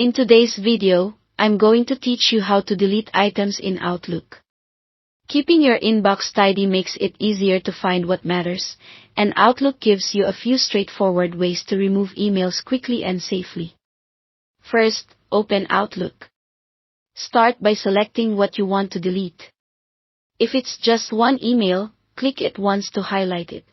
In today's video, I'm going to teach you how to delete items in Outlook. Keeping your inbox tidy makes it easier to find what matters, and Outlook gives you a few straightforward ways to remove emails quickly and safely. First, open Outlook. Start by selecting what you want to delete. If it's just one email, click it once to highlight it.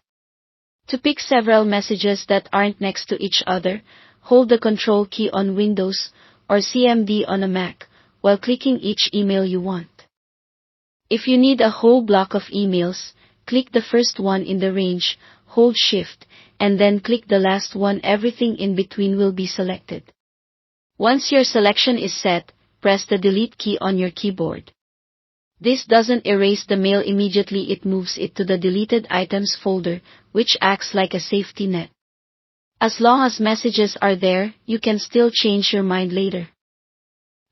To pick several messages that aren't next to each other, hold the Control key on Windows or CMD on a Mac while clicking each email you want. If you need a whole block of emails, click the first one in the range, hold Shift, and then click the last one. Everything in between will be selected. Once your selection is set, press the Delete key on your keyboard. This doesn't erase the mail immediately, it moves it to the Deleted Items folder, which acts like a safety net. As long as messages are there, you can still change your mind later.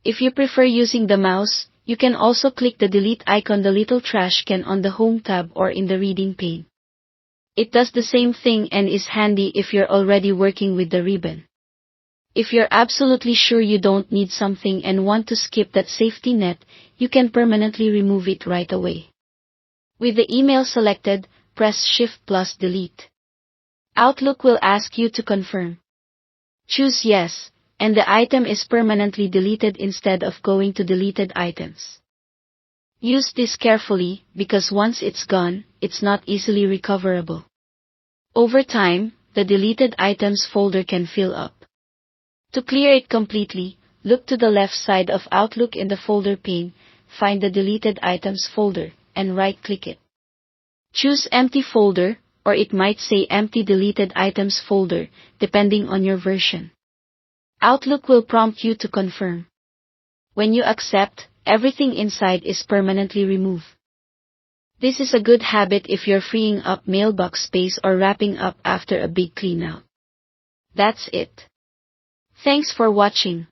If you prefer using the mouse, you can also click the delete icon, the little trash can on the Home tab or in the Reading pane. It does the same thing and is handy if you're already working with the ribbon. If you're absolutely sure you don't need something and want to skip that safety net, you can permanently remove it right away. With the email selected, press Shift plus Delete. Outlook will ask you to confirm. Choose Yes, and the item is permanently deleted instead of going to Deleted Items. Use this carefully, because once it's gone, it's not easily recoverable. Over time, the Deleted Items folder can fill up. To clear it completely, look to the left side of Outlook in the folder pane, find the Deleted Items folder, and right-click it. Choose Empty Folder, or it might say Empty Deleted Items folder, depending on your version. Outlook will prompt you to confirm. When you accept, everything inside is permanently removed. This is a good habit if you're freeing up mailbox space or wrapping up after a big cleanout. That's it. Thanks for watching.